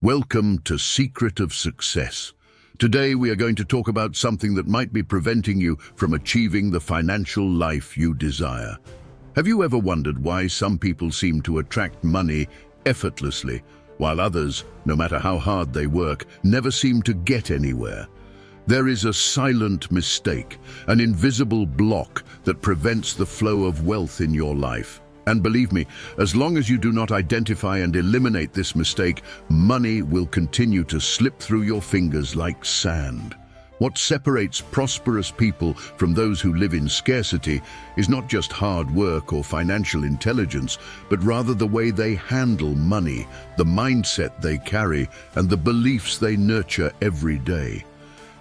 Welcome to Secret of Success. Today we are going to talk about something that might be preventing you from achieving the financial life you desire. Have you ever wondered why some people seem to attract money effortlessly, while others, no matter how hard they work, never seem to get anywhere? There is a silent mistake, an invisible block that prevents the flow of wealth in your life. And believe me, as long as you do not identify and eliminate this mistake, money will continue to slip through your fingers like sand. What separates prosperous people from those who live in scarcity is not just hard work or financial intelligence, but rather the way they handle money, the mindset they carry, and the beliefs they nurture every day.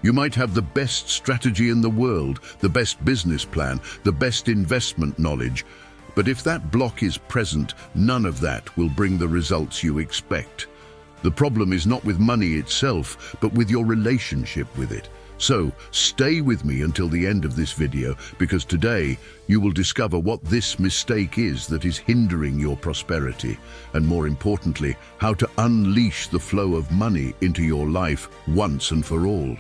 You might have the best strategy in the world, the best business plan, the best investment knowledge, but if that block is present, none of that will bring the results you expect. The problem is not with money itself, but with your relationship with it. So, stay with me until the end of this video, because today you will discover what this mistake is that is hindering your prosperity, and more importantly, how to unleash the flow of money into your life once and for all.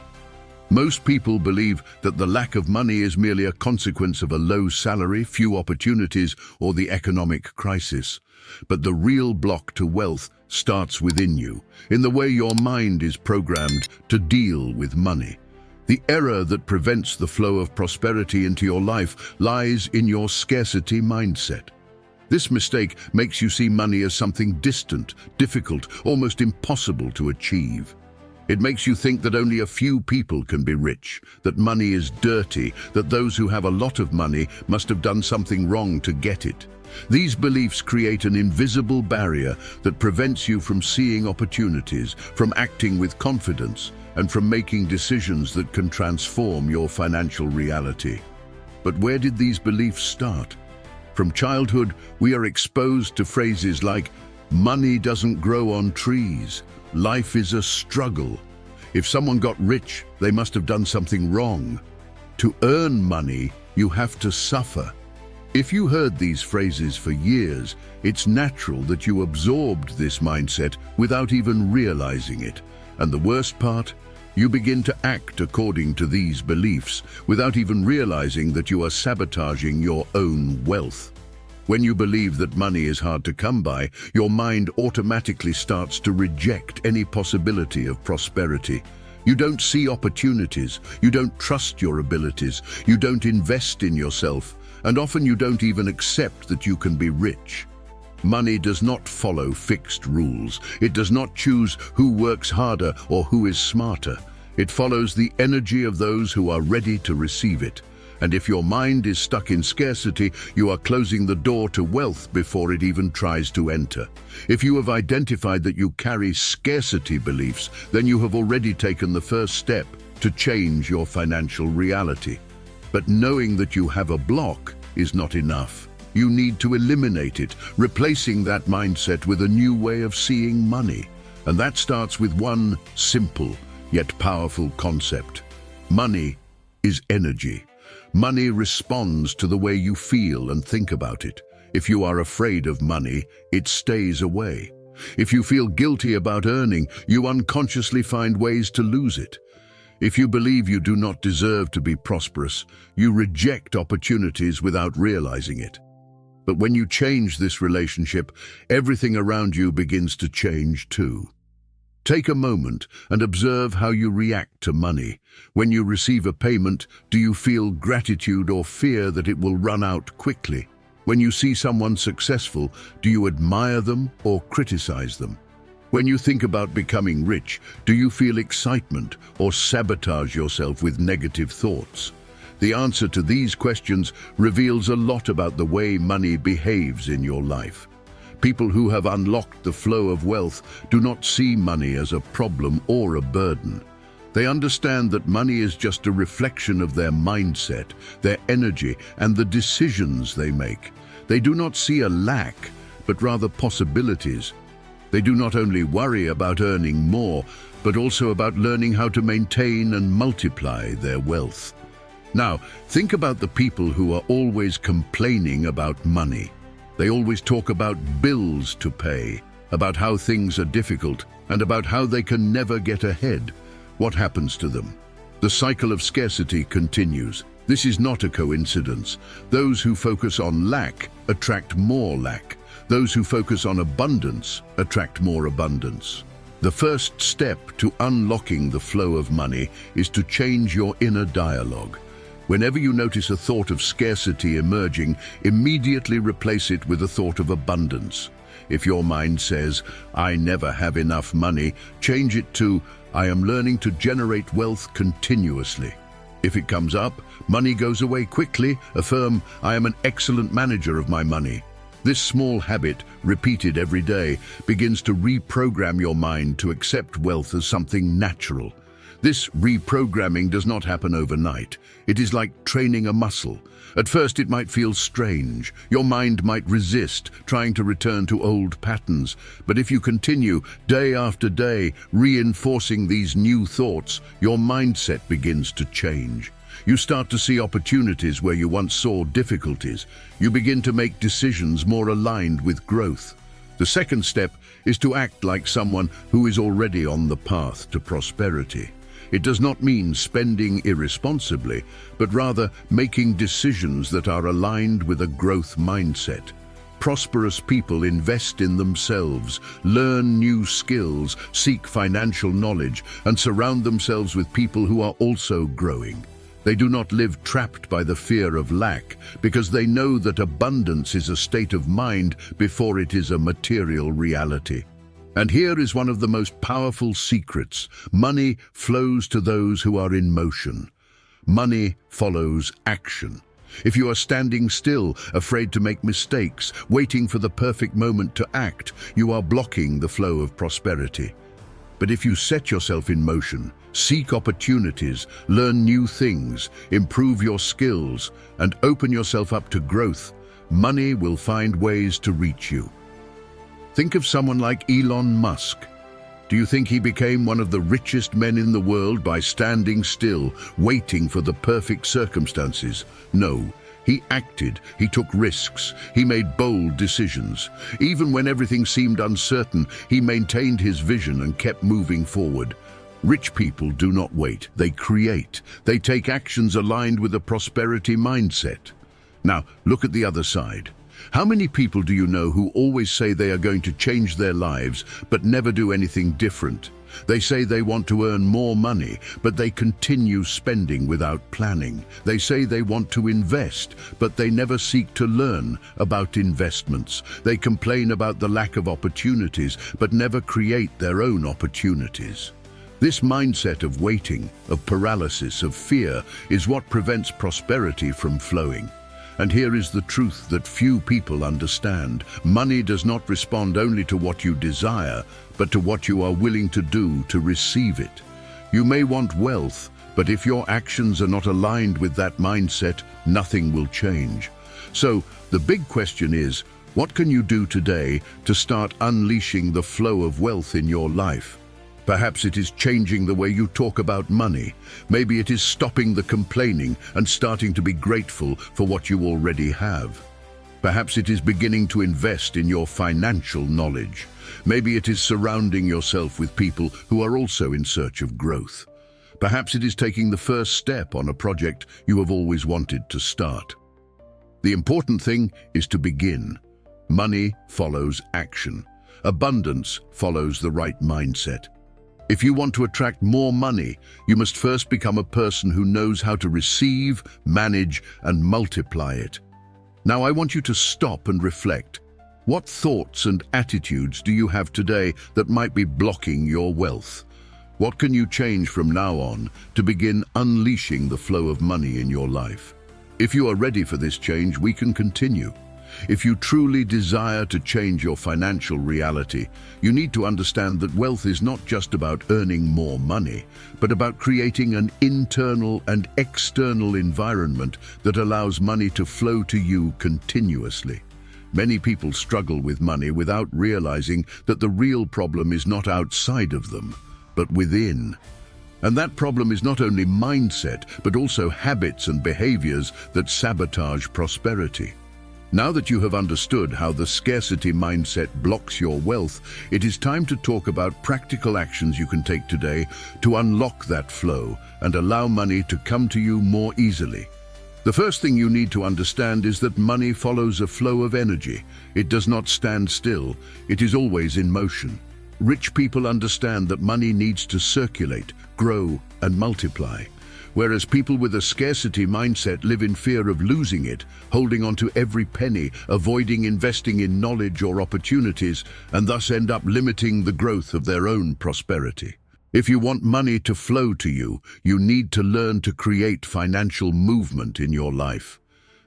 Most people believe that the lack of money is merely a consequence of a low salary, few opportunities, or the economic crisis. But the real block to wealth starts within you, in the way your mind is programmed to deal with money. The error that prevents the flow of prosperity into your life lies in your scarcity mindset. This mistake makes you see money as something distant, difficult, almost impossible to achieve. It makes you think that only a few people can be rich, that money is dirty, that those who have a lot of money must have done something wrong to get it. These beliefs create an invisible barrier that prevents you from seeing opportunities, from acting with confidence, and from making decisions that can transform your financial reality. But where did these beliefs start? From childhood, we are exposed to phrases like, "Money doesn't grow on trees," "Life is a struggle," "If someone got rich, they must have done something wrong," "To earn money, you have to suffer." If you heard these phrases for years, it's natural that you absorbed this mindset without even realizing it. And the worst part? You begin to act according to these beliefs without even realizing that you are sabotaging your own wealth. When you believe that money is hard to come by, your mind automatically starts to reject any possibility of prosperity. You don't see opportunities, you don't trust your abilities, you don't invest in yourself, and often you don't even accept that you can be rich. Money does not follow fixed rules. It does not choose who works harder or who is smarter. It follows the energy of those who are ready to receive it. And if your mind is stuck in scarcity, you are closing the door to wealth before it even tries to enter. If you have identified that you carry scarcity beliefs, then you have already taken the first step to change your financial reality. But knowing that you have a block is not enough. You need to eliminate it, replacing that mindset with a new way of seeing money. And that starts with one simple yet powerful concept. Money is energy. Money responds to the way you feel and think about it. If you are afraid of money, it stays away. If you feel guilty about earning, you unconsciously find ways to lose it. If you believe you do not deserve to be prosperous, you reject opportunities without realizing it. But when you change this relationship, everything around you begins to change too. Take a moment and observe how you react to money. When you receive a payment, do you feel gratitude or fear that it will run out quickly? When you see someone successful, do you admire them or criticize them? When you think about becoming rich, do you feel excitement or sabotage yourself with negative thoughts? The answer to these questions reveals a lot about the way money behaves in your life. People who have unlocked the flow of wealth do not see money as a problem or a burden. They understand that money is just a reflection of their mindset, their energy, and the decisions they make. They do not see a lack, but rather possibilities. They do not only worry about earning more, but also about learning how to maintain and multiply their wealth. Now, think about the people who are always complaining about money. They always talk about bills to pay, about how things are difficult, and about how they can never get ahead. What happens to them? The cycle of scarcity continues. This is not a coincidence. Those who focus on lack attract more lack. Those who focus on abundance attract more abundance. The first step to unlocking the flow of money is to change your inner dialogue. Whenever you notice a thought of scarcity emerging, immediately replace it with a thought of abundance. If your mind says, "I never have enough money," change it to, "I am learning to generate wealth continuously." If it comes up, money goes away quickly, affirm, "I am an excellent manager of my money." This small habit, repeated every day, begins to reprogram your mind to accept wealth as something natural. This reprogramming does not happen overnight. It is like training a muscle. At first it might feel strange. Your mind might resist, trying to return to old patterns. But if you continue, day after day, reinforcing these new thoughts, your mindset begins to change. You start to see opportunities where you once saw difficulties. You begin to make decisions more aligned with growth. The second step is to act like someone who is already on the path to prosperity. It does not mean spending irresponsibly, but rather making decisions that are aligned with a growth mindset. Prosperous people invest in themselves, learn new skills, seek financial knowledge, and surround themselves with people who are also growing. They do not live trapped by the fear of lack, because they know that abundance is a state of mind before it is a material reality. And here is one of the most powerful secrets. Money flows to those who are in motion. Money follows action. If you are standing still, afraid to make mistakes, waiting for the perfect moment to act, you are blocking the flow of prosperity. But if you set yourself in motion, seek opportunities, learn new things, improve your skills, and open yourself up to growth, money will find ways to reach you. Think of someone like Elon Musk. Do you think he became one of the richest men in the world by standing still, waiting for the perfect circumstances? No, he acted, he took risks, he made bold decisions. Even when everything seemed uncertain, he maintained his vision and kept moving forward. Rich people do not wait, they create. They take actions aligned with a prosperity mindset. Now, look at the other side. How many people do you know who always say they are going to change their lives, but never do anything different? They say they want to earn more money, but they continue spending without planning. They say they want to invest, but they never seek to learn about investments. They complain about the lack of opportunities, but never create their own opportunities. This mindset of waiting, of paralysis, of fear, is what prevents prosperity from flowing. And here is the truth that few people understand. Money does not respond only to what you desire, but to what you are willing to do to receive it. You may want wealth, but if your actions are not aligned with that mindset, nothing will change. So, the big question is, what can you do today to start unleashing the flow of wealth in your life? Perhaps it is changing the way you talk about money. Maybe it is stopping the complaining and starting to be grateful for what you already have. Perhaps it is beginning to invest in your financial knowledge. Maybe it is surrounding yourself with people who are also in search of growth. Perhaps it is taking the first step on a project you have always wanted to start. The important thing is to begin. Money follows action. Abundance follows the right mindset. If you want to attract more money, you must first become a person who knows how to receive, manage, and multiply it. Now I want you to stop and reflect. What thoughts and attitudes do you have today that might be blocking your wealth? What can you change from now on to begin unleashing the flow of money in your life? If you are ready for this change, we can continue. If you truly desire to change your financial reality, you need to understand that wealth is not just about earning more money, but about creating an internal and external environment that allows money to flow to you continuously. Many people struggle with money without realizing that the real problem is not outside of them, but within. And that problem is not only mindset, but also habits and behaviors that sabotage prosperity. Now that you have understood how the scarcity mindset blocks your wealth, it is time to talk about practical actions you can take today to unlock that flow and allow money to come to you more easily. The first thing you need to understand is that money follows a flow of energy. It does not stand still. It is always in motion. Rich people understand that money needs to circulate, grow, and multiply, whereas people with a scarcity mindset live in fear of losing it, holding on to every penny, avoiding investing in knowledge or opportunities, and thus end up limiting the growth of their own prosperity. If you want money to flow to you, you need to learn to create financial movement in your life.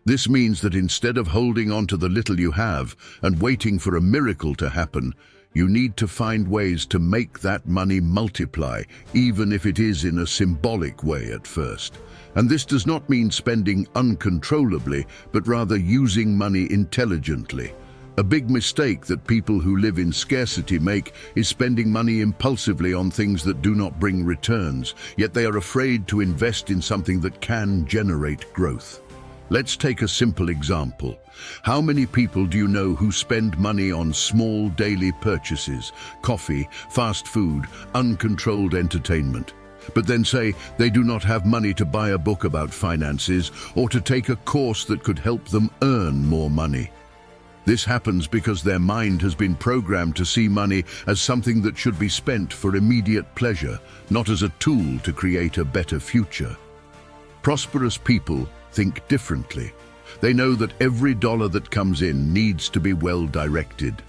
This means that instead of holding on to the little you have and waiting for a miracle to happen, you need to find ways to make that money multiply, even if it is in a symbolic way at first. And this does not mean spending uncontrollably, but rather using money intelligently. A big mistake that people who live in scarcity make is spending money impulsively on things that do not bring returns, yet they are afraid to invest in something that can generate growth. Let's take a simple example. How many people do you know who spend money on small daily purchases, coffee, fast food, uncontrolled entertainment, but then say they do not have money to buy a book about finances or to take a course that could help them earn more money? This happens because their mind has been programmed to see money as something that should be spent for immediate pleasure, not as a tool to create a better future. Prosperous people think differently. They know that every dollar that comes in needs to be well directed.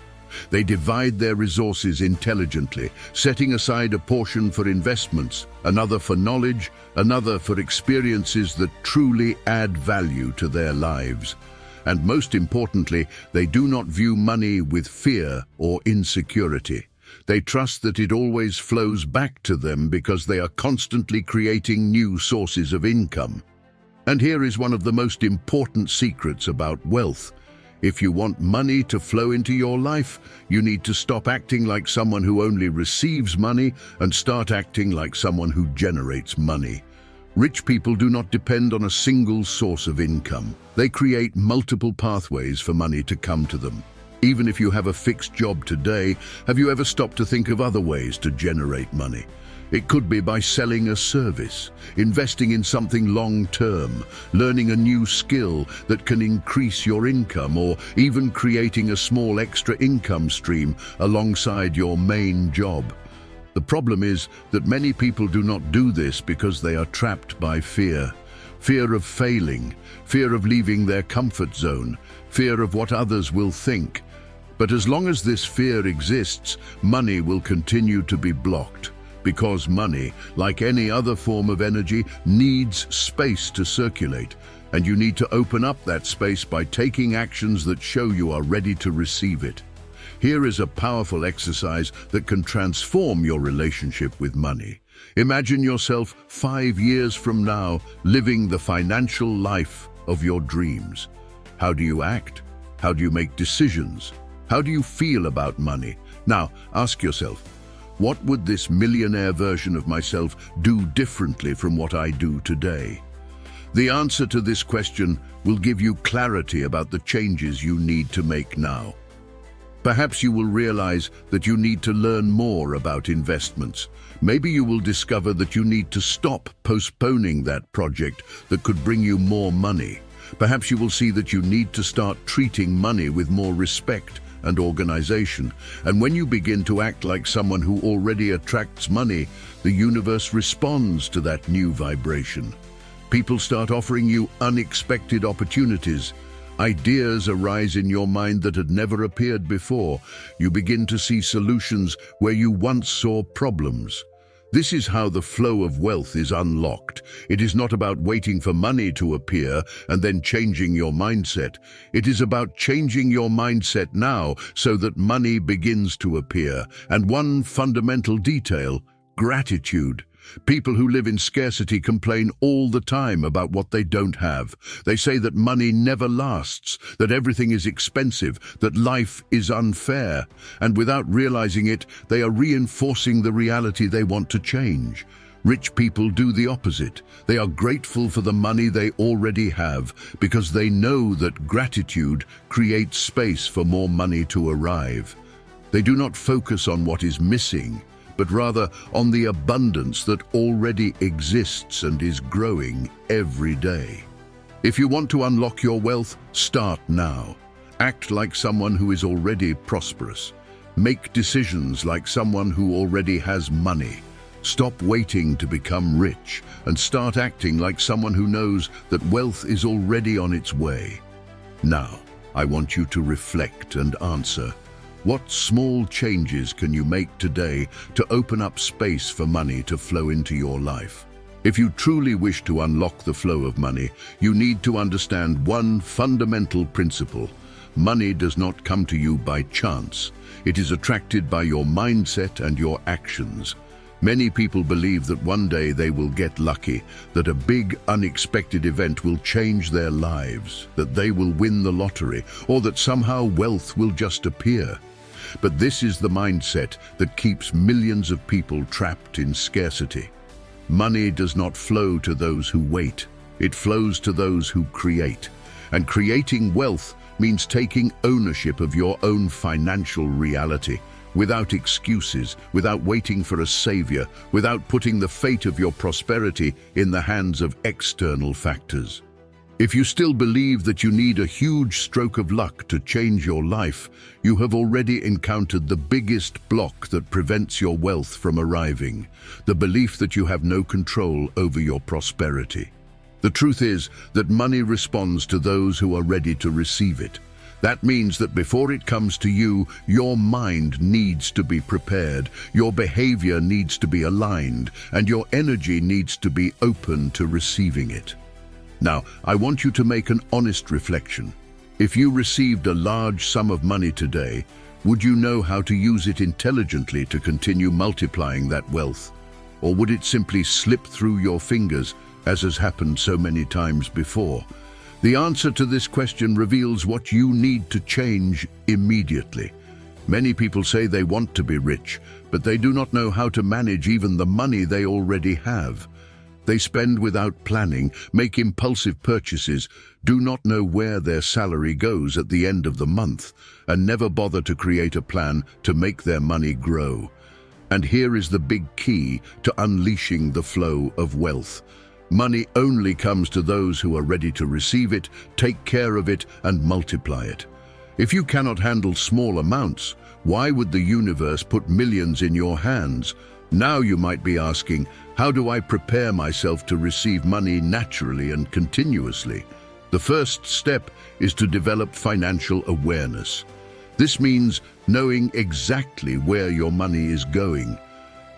They divide their resources intelligently, setting aside a portion for investments, another for knowledge, another for experiences that truly add value to their lives. And most importantly, they do not view money with fear or insecurity. They trust that it always flows back to them because they are constantly creating new sources of income. And here is one of the most important secrets about wealth. If you want money to flow into your life, you need to stop acting like someone who only receives money and start acting like someone who generates money. Rich people do not depend on a single source of income. They create multiple pathways for money to come to them. Even if you have a fixed job today, have you ever stopped to think of other ways to generate money? It could be by selling a service, investing in something long-term, learning a new skill that can increase your income, or even creating a small extra income stream alongside your main job. The problem is that many people do not do this because they are trapped by fear. Fear of failing, fear of leaving their comfort zone, fear of what others will think. But as long as this fear exists, money will continue to be blocked. Because money, like any other form of energy, needs space to circulate, and you need to open up that space by taking actions that show you are ready to receive it. Here is a powerful exercise that can transform your relationship with money. Imagine yourself 5 years from now living the financial life of your dreams. How do you act? How do you make decisions? How do you feel about money? Now, ask yourself, what would this millionaire version of myself do differently from what I do today? The answer to this question will give you clarity about the changes you need to make now. Perhaps you will realize that you need to learn more about investments. Maybe you will discover that you need to stop postponing that project that could bring you more money. Perhaps you will see that you need to start treating money with more respect and organization. And when you begin to act like someone who already attracts money, the universe responds to that new vibration. People start offering you unexpected opportunities. Ideas arise in your mind that had never appeared before. You begin to see solutions where you once saw problems. This is how the flow of wealth is unlocked. It is not about waiting for money to appear and then changing your mindset. It is about changing your mindset now so that money begins to appear. And one fundamental detail, gratitude. People who live in scarcity complain all the time about what they don't have. They say that money never lasts, that everything is expensive, that life is unfair. And without realizing it, they are reinforcing the reality they want to change. Rich people do the opposite. They are grateful for the money they already have because they know that gratitude creates space for more money to arrive. They do not focus on what is missing, but rather on the abundance that already exists and is growing every day. If you want to unlock your wealth, start now. Act like someone who is already prosperous. Make decisions like someone who already has money. Stop waiting to become rich and start acting like someone who knows that wealth is already on its way. Now, I want you to reflect and answer. What small changes can you make today to open up space for money to flow into your life? If you truly wish to unlock the flow of money, you need to understand one fundamental principle. Money does not come to you by chance. It is attracted by your mindset and your actions. Many people believe that one day they will get lucky, that a big, unexpected event will change their lives, that they will win the lottery, or that somehow wealth will just appear. But this is the mindset that keeps millions of people trapped in scarcity. Money does not flow to those who wait. It flows to those who create. And creating wealth means taking ownership of your own financial reality, without excuses, without waiting for a savior, without putting the fate of your prosperity in the hands of external factors. If you still believe that you need a huge stroke of luck to change your life, you have already encountered the biggest block that prevents your wealth from arriving, the belief that you have no control over your prosperity. The truth is that money responds to those who are ready to receive it. That means that before it comes to you, your mind needs to be prepared, your behavior needs to be aligned, and your energy needs to be open to receiving it. Now, I want you to make an honest reflection. If you received a large sum of money today, would you know how to use it intelligently to continue multiplying that wealth? Or would it simply slip through your fingers, as has happened so many times before? The answer to this question reveals what you need to change immediately. Many people say they want to be rich, but they do not know how to manage even the money they already have. They spend without planning, make impulsive purchases, do not know where their salary goes at the end of the month, and never bother to create a plan to make their money grow. And here is the big key to unleashing the flow of wealth. Money only comes to those who are ready to receive it, take care of it, and multiply it. If you cannot handle small amounts, why would the universe put millions in your hands? Now you might be asking, how do I prepare myself to receive money naturally and continuously? The first step is to develop financial awareness. This means knowing exactly where your money is going.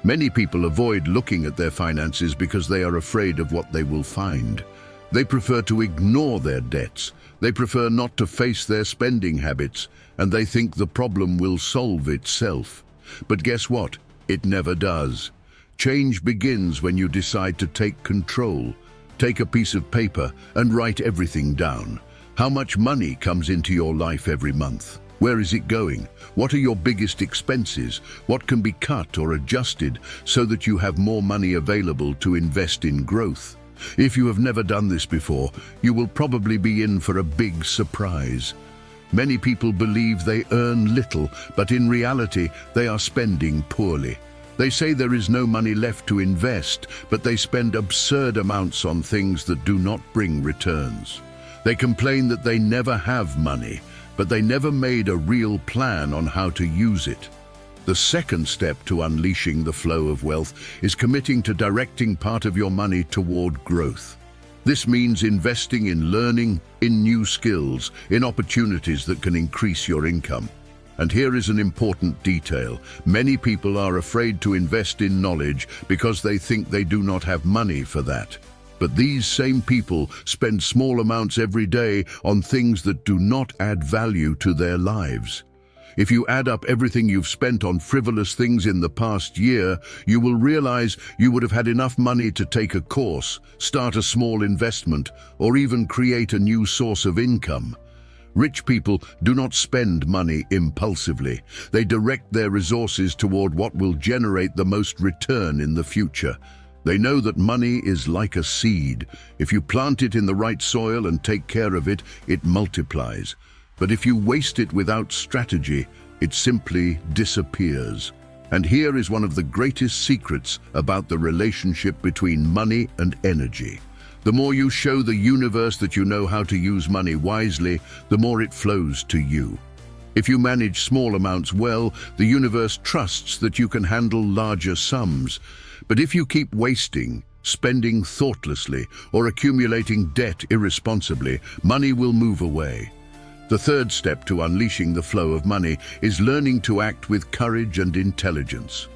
Many people avoid looking at their finances because they are afraid of what they will find. They prefer to ignore their debts. They prefer not to face their spending habits, and they think the problem will solve itself. But guess what? It never does. Change begins when you decide to take control. Take a piece of paper and write everything down. How much money comes into your life every month? Where is it going? What are your biggest expenses? What can be cut or adjusted so that you have more money available to invest in growth? If you have never done this before, you will probably be in for a big surprise. Many people believe they earn little, but in reality, they are spending poorly. They say there is no money left to invest, but they spend absurd amounts on things that do not bring returns. They complain that they never have money, but they never made a real plan on how to use it. The second step to unleashing the flow of wealth is committing to directing part of your money toward growth. This means investing in learning, in new skills, in opportunities that can increase your income. And here is an important detail. Many people are afraid to invest in knowledge because they think they do not have money for that. But these same people spend small amounts every day on things that do not add value to their lives. If you add up everything you've spent on frivolous things in the past year, you will realize you would have had enough money to take a course, start a small investment, or even create a new source of income. Rich people do not spend money impulsively. They direct their resources toward what will generate the most return in the future. They know that money is like a seed. If you plant it in the right soil and take care of it, it multiplies. But if you waste it without strategy, it simply disappears. And here is one of the greatest secrets about the relationship between money and energy. The more you show the universe that you know how to use money wisely, the more it flows to you. If you manage small amounts well, the universe trusts that you can handle larger sums. But if you keep wasting, spending thoughtlessly, or accumulating debt irresponsibly, money will move away. The third step to unleashing the flow of money is learning to act with courage and intelligence.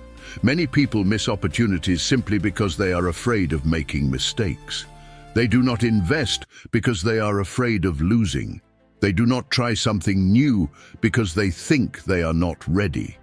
Many people miss opportunities simply because they are afraid of making mistakes. They do not invest because they are afraid of losing. They do not try something new because they think they are not ready.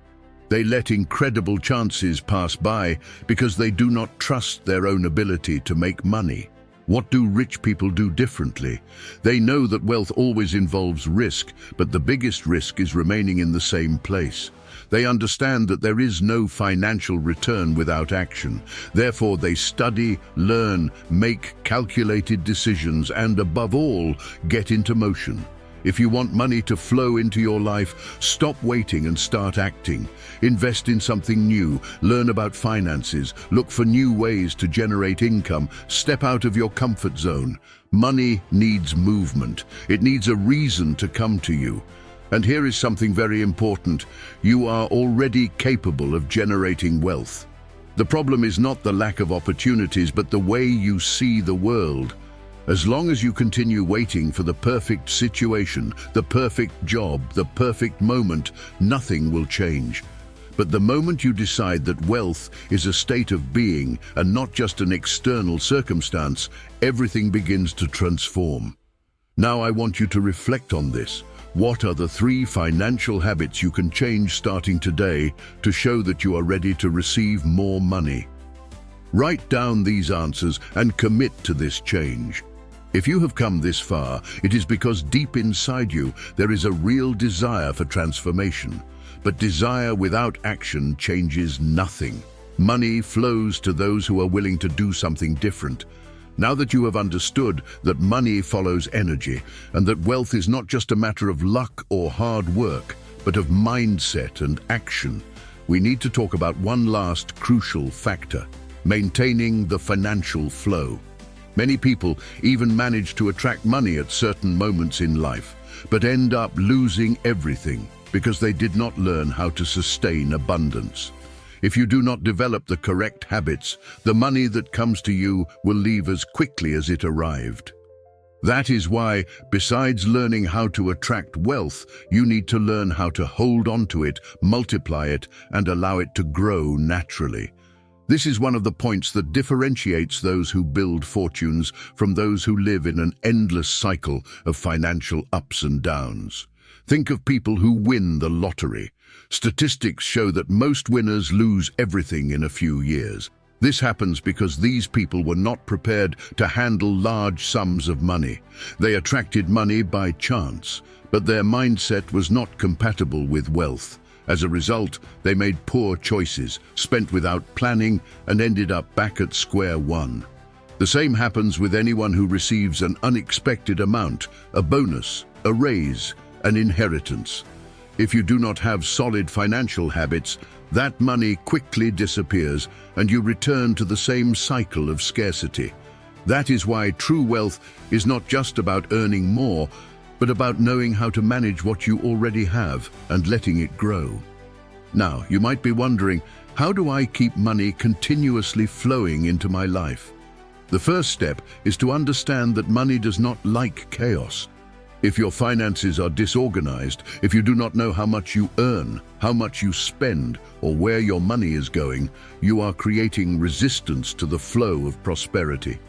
They let incredible chances pass by because they do not trust their own ability to make money. What do rich people do differently? They know that wealth always involves risk, but the biggest risk is remaining in the same place. They understand that there is no financial return without action. Therefore, they study, learn, make calculated decisions, and above all, get into motion. If you want money to flow into your life, stop waiting and start acting. Invest in something new, learn about finances, look for new ways to generate income, step out of your comfort zone. Money needs movement. It needs a reason to come to you. And here is something very important. You are already capable of generating wealth. The problem is not the lack of opportunities, but the way you see the world. As long as you continue waiting for the perfect situation, the perfect job, the perfect moment, nothing will change. But the moment you decide that wealth is a state of being and not just an external circumstance, everything begins to transform. Now I want you to reflect on this. What are the 3 financial habits you can change starting today to show that you are ready to receive more money? Write down these answers and commit to this change. If you have come this far, it is because deep inside you there is a real desire for transformation. But desire without action changes nothing. Money flows to those who are willing to do something different. Now that you have understood that money follows energy and that wealth is not just a matter of luck or hard work, but of mindset and action, we need to talk about one last crucial factor: maintaining the financial flow. Many people even manage to attract money at certain moments in life, but end up losing everything because they did not learn how to sustain abundance. If you do not develop the correct habits, the money that comes to you will leave as quickly as it arrived. That is why, besides learning how to attract wealth, you need to learn how to hold on to it, multiply it, and allow it to grow naturally. This is one of the points that differentiates those who build fortunes from those who live in an endless cycle of financial ups and downs. Think of people who win the lottery. Statistics show that most winners lose everything in a few years. This happens because these people were not prepared to handle large sums of money. They attracted money by chance, but their mindset was not compatible with wealth. As a result, they made poor choices, spent without planning, and ended up back at square one. The same happens with anyone who receives an unexpected amount, a bonus, a raise, an inheritance. If you do not have solid financial habits, that money quickly disappears and you return to the same cycle of scarcity. That is why true wealth is not just about earning more, but about knowing how to manage what you already have and letting it grow. Now, you might be wondering, how do I keep money continuously flowing into my life? The first step is to understand that money does not like chaos. If your finances are disorganized, if you do not know how much you earn, how much you spend, or where your money is going, you are creating resistance to the flow of prosperity.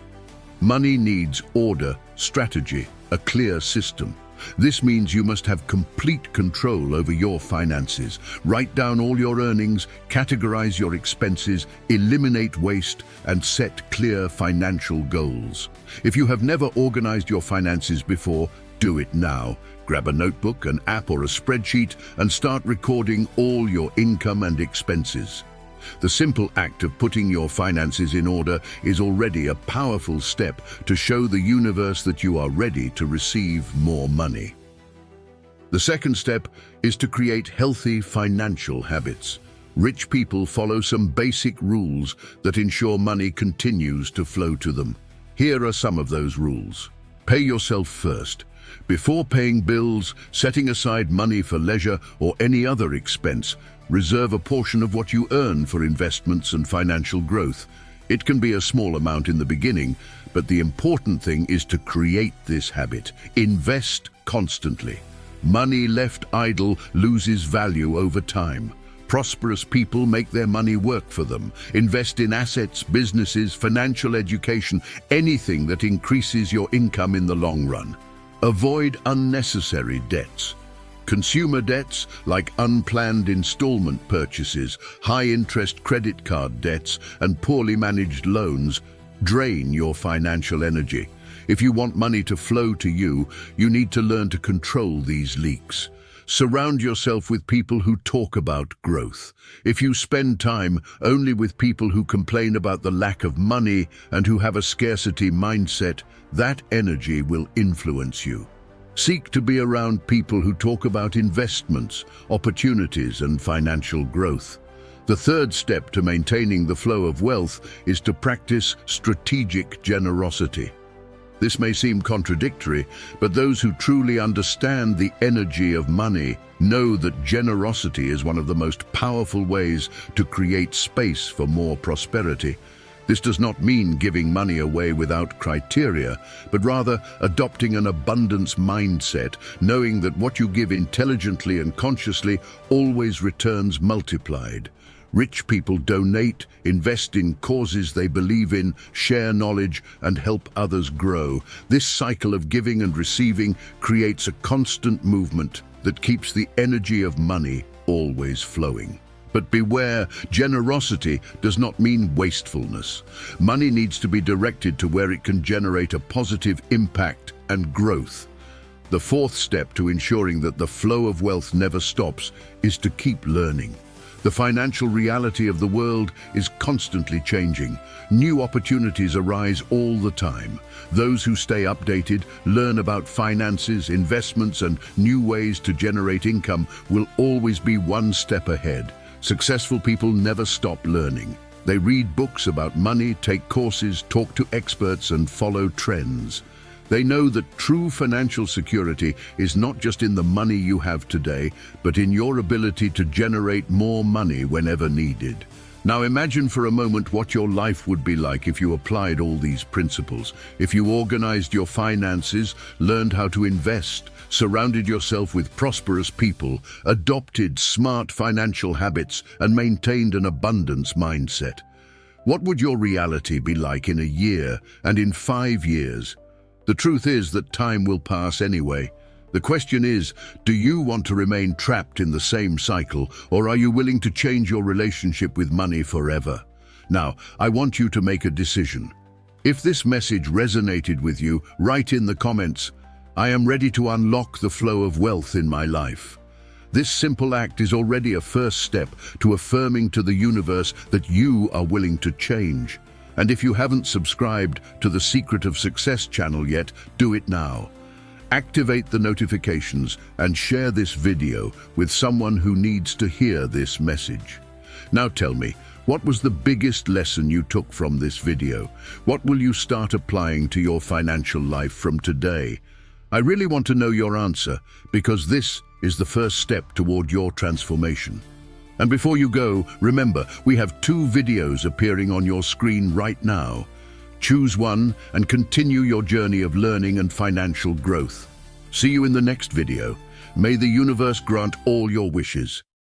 Money needs order, strategy, a clear system. This means you must have complete control over your finances. Write down all your earnings, categorize your expenses, eliminate waste, and set clear financial goals. If you have never organized your finances before, do it now. Grab a notebook, an app, or a spreadsheet and start recording all your income and expenses. The simple act of putting your finances in order is already a powerful step to show the universe that you are ready to receive more money. The second step is to create healthy financial habits. Rich people follow some basic rules that ensure money continues to flow to them. Here are some of those rules. Pay yourself first. Before paying bills, setting aside money for leisure or any other expense, reserve a portion of what you earn for investments and financial growth. It can be a small amount in the beginning, but the important thing is to create this habit. Invest constantly. Money left idle loses value over time. Prosperous people make their money work for them. Invest in assets, businesses, financial education, anything that increases your income in the long run. Avoid unnecessary debts. Consumer debts, like unplanned installment purchases, high-interest credit card debts, and poorly managed loans, drain your financial energy. If you want money to flow to you, you need to learn to control these leaks. Surround yourself with people who talk about growth. If you spend time only with people who complain about the lack of money and who have a scarcity mindset, that energy will influence you. Seek to be around people who talk about investments, opportunities, and financial growth. The third step to maintaining the flow of wealth is to practice strategic generosity. This may seem contradictory, but those who truly understand the energy of money know that generosity is one of the most powerful ways to create space for more prosperity. This does not mean giving money away without criteria, but rather adopting an abundance mindset, knowing that what you give intelligently and consciously always returns multiplied. Rich people donate, invest in causes they believe in, share knowledge, and help others grow. This cycle of giving and receiving creates a constant movement that keeps the energy of money always flowing. But beware, generosity does not mean wastefulness. Money needs to be directed to where it can generate a positive impact and growth. The fourth step to ensuring that the flow of wealth never stops is to keep learning. The financial reality of the world is constantly changing. New opportunities arise all the time. Those who stay updated, learn about finances, investments, and new ways to generate income will always be one step ahead. Successful people never stop learning. They read books about money, take courses, talk to experts, and follow trends. They know that true financial security is not just in the money you have today, but in your ability to generate more money whenever needed. Now imagine for a moment what your life would be like if you applied all these principles. If you organized your finances, learned how to invest, surrounded yourself with prosperous people, adopted smart financial habits, and maintained an abundance mindset. What would your reality be like in a year and in 5 years? The truth is that time will pass anyway. The question is, do you want to remain trapped in the same cycle, or are you willing to change your relationship with money forever? Now, I want you to make a decision. If this message resonated with you, write in the comments, "I am ready to unlock the flow of wealth in my life." This simple act is already a first step to affirming to the universe that you are willing to change. And if you haven't subscribed to the Secret of Success channel yet, do it now. Activate the notifications and share this video with someone who needs to hear this message. Now tell me, what was the biggest lesson you took from this video? What will you start applying to your financial life from today? I really want to know your answer, because this is the first step toward your transformation. And before you go, remember, we have 2 videos appearing on your screen right now. Choose one and continue your journey of learning and financial growth. See you in the next video. May the universe grant all your wishes.